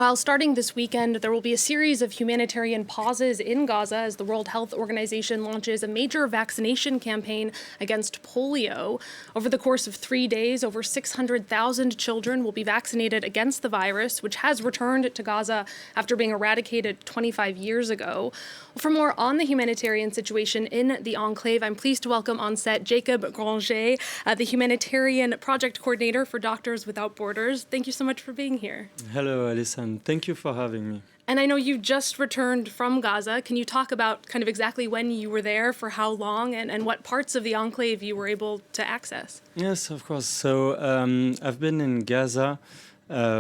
While starting this weekend, there will be a series of humanitarian pauses in Gaza as the World Health Organization launches a major vaccination campaign against polio. Over the course of 3 days, over 600,000 children will be vaccinated against the virus, which has returned to Gaza after being eradicated 25 years ago. For more on the humanitarian situation in the enclave, I'm pleased to welcome on set Jacob Granger, the humanitarian project coordinator for Doctors Without Borders. Thank you so much for being here. Hello, Alison. Thank you for having me. And I know you just returned from Gaza. Can you talk about kind of exactly when you were there, for how long, and what parts of the enclave you were able to access? Yes, of course. So I've been in Gaza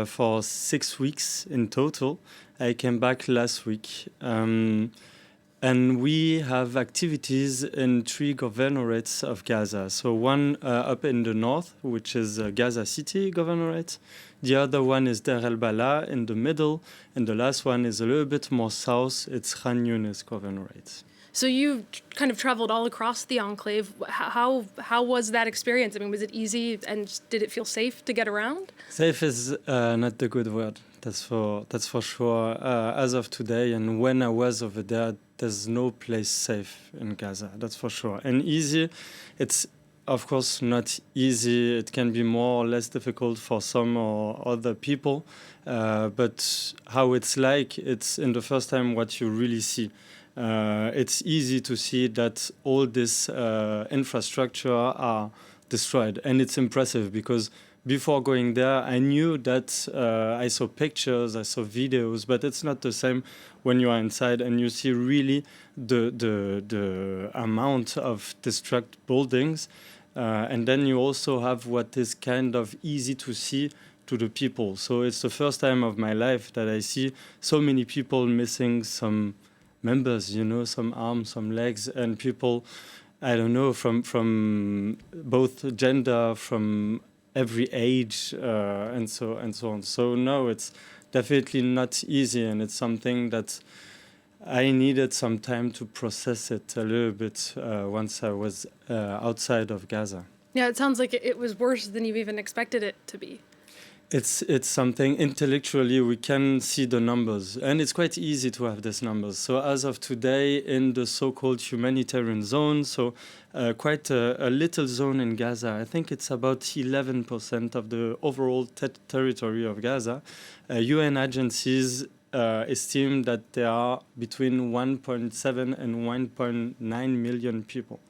for 6 weeks in total. I came back last week. And we have activities in 3 governorates of Gaza. So one up in the north, which is Gaza City Governorate. The other one is Deir el-Balah in the middle. And the last one is a little bit more south. It's Khan Yunis Governorate. So you kind of traveled all across the enclave. How was that experience? I mean, was it easy, and did it feel safe to get around? Safe is not the good word. That's for sure. As of today, and when I was over there, there's no place safe in Gaza. That's for sure. And easy, it's of course not easy. It can be more or less difficult for some or other people. But how it's like, it's in the first time what you really see. It's easy to see that all this infrastructure are destroyed, and it's impressive because before going there, I knew that I saw pictures, I saw videos, but it's not the same when you are inside and you see really the amount of destructed buildings. And then you also have what is kind of easy to see to the people. So it's the first time of my life that I see so many people missing some members, some arms, some legs, and people, I don't know, from both gender, from every age, and so on. So no, it's definitely not easy, and it's something that I needed some time to process it a little bit once I was outside of Gaza. Yeah, it sounds like it was worse than you even expected it to be. It's something intellectually we can see the numbers, and it's quite easy to have these numbers. So as of today, in the so-called humanitarian zone, so quite a little zone in Gaza, I think it's about 11% of the overall territory of Gaza. UN agencies estimate that there are between 1.7 and 1.9 million people.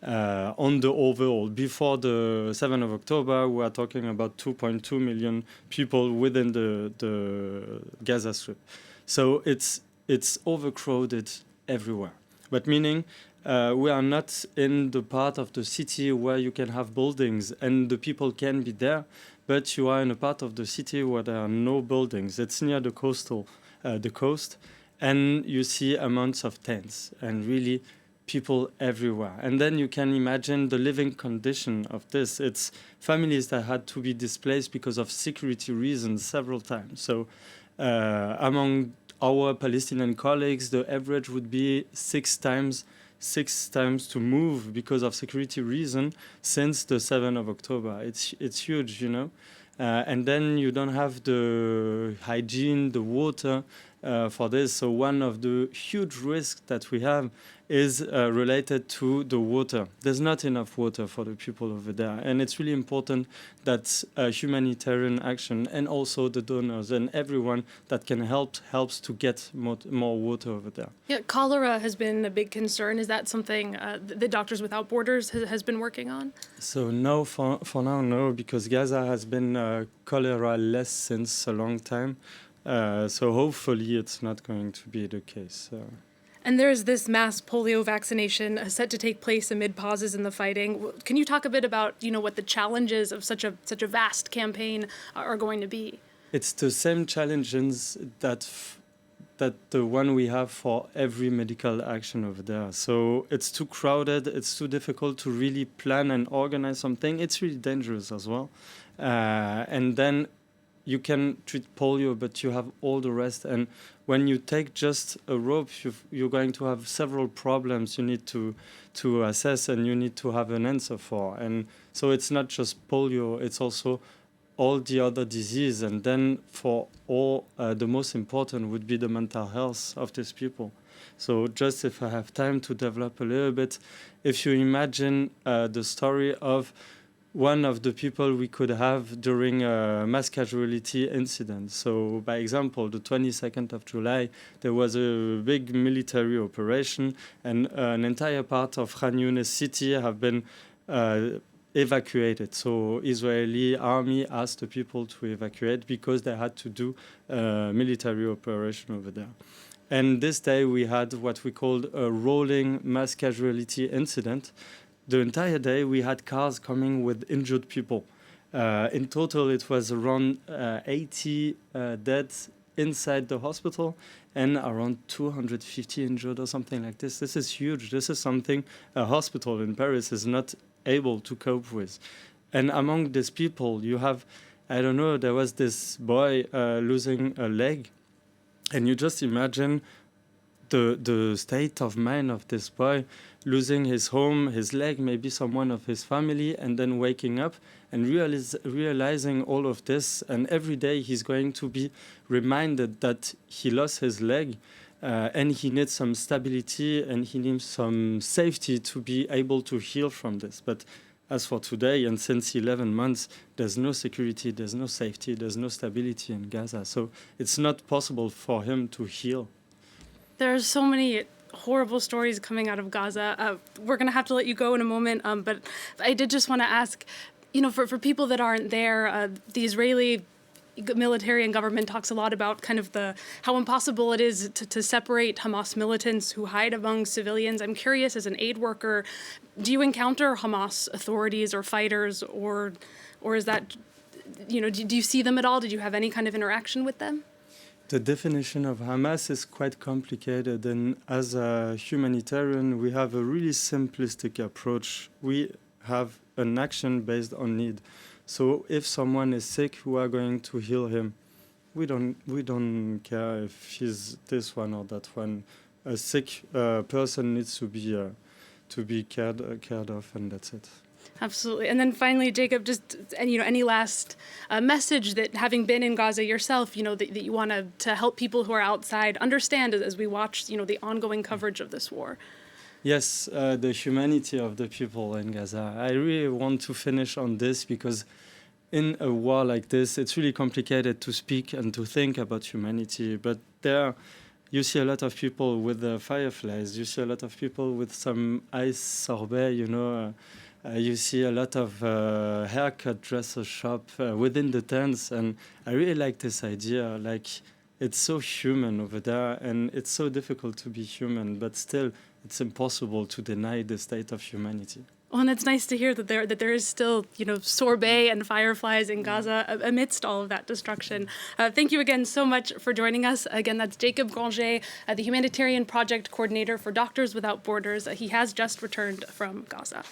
On the overall, before the 7th of October, we are talking about 2.2 million people within the Gaza Strip. So it's overcrowded everywhere. But meaning we are not in the part of the city where you can have buildings and the people can be there, but you are in a part of the city where there are no buildings. It's near the coast, and you see amounts of tents and really people everywhere. And then you can imagine the living condition of this. It's families that had to be displaced because of security reasons several times. So among our Palestinian colleagues, the average would be six times to move because of security reason since the 7th of October. It's huge, and then you don't have the hygiene, the water for this. So one of the huge risks that we have is related to the water. There's not enough water for the people over there. And it's really important that humanitarian action and also the donors and everyone that can helps to get more water over there. Yeah, cholera has been a big concern. Is that something the Doctors Without Borders has been working on? So no, for now, no, because Gaza has been cholera-less since a long time. So hopefully it's not going to be the case. And there's this mass polio vaccination set to take place amid pauses in the fighting. Can you talk a bit about, what the challenges of such a vast campaign are going to be? It's the same challenges that the one we have for every medical action over there. So it's too crowded, it's too difficult to really plan and organize something. It's really dangerous as well. And then you can treat polio, but you have all the rest. And when you take just a rope, you're going to have several problems you need to assess and you need to have an answer for. And so it's not just polio, it's also all the other disease. And then for all, the most important would be the mental health of these people. So just if I have time to develop a little bit, if you imagine the story of one of the people we could have during a mass casualty incident. So, by example, the 22nd of July, there was a big military operation, and an entire part of Khan Yunis city have been evacuated. So, Israeli army asked the people to evacuate because they had to do a military operation over there. And this day we had what we called a rolling mass casualty incident. The entire day we had cars coming with injured people. In total, it was around 80 deaths inside the hospital and around 250 injured or something like this. This is huge. This is something a hospital in Paris is not able to cope with. And among these people, you have, I don't know, there was this boy losing a leg. And you just imagine the state of mind of this boy, losing his home, his leg, maybe someone of his family, and then waking up and realizing all of this. And every day he's going to be reminded that he lost his leg and he needs some stability and he needs some safety to be able to heal from this. But as for today, and since 11 months, there's no security, there's no safety, there's no stability in Gaza. So it's not possible for him to heal. There are so many horrible stories coming out of Gaza. We're going to have to let you go in a moment, but I did just want to ask, for people that aren't there, the Israeli military and government talks a lot about kind of how impossible it is to separate Hamas militants who hide among civilians. I'm curious, as an aid worker, do you encounter Hamas authorities or fighters, or is that, do you see them at all? Did you have any kind of interaction with them? The definition of Hamas is quite complicated, and as a humanitarian, we have a really simplistic approach. We have an action based on need. So if someone is sick, we are going to heal him. We don't care if he's this one or that one. A sick person needs to be cared of, and that's it. Absolutely. And then finally, Jacob, just any last message that, having been in Gaza yourself, that you want to help people who are outside understand as we watch, the ongoing coverage of this war. Yes, the humanity of the people in Gaza. I really want to finish on this because in a war like this, it's really complicated to speak and to think about humanity. But there, you see a lot of people with the fireflies. You see a lot of people with some ice sorbet, you see a lot of haircut dresser shop within the tents. And I really like this idea. Like, it's so human over there, and it's so difficult to be human, but still, it's impossible to deny the state of humanity. Well, and it's nice to hear that there is still, sorbet and fireflies in Gaza amidst all of that destruction. Thank you again so much for joining us. Again, that's Jacob Granger, the humanitarian project coordinator for Doctors Without Borders. He has just returned from Gaza.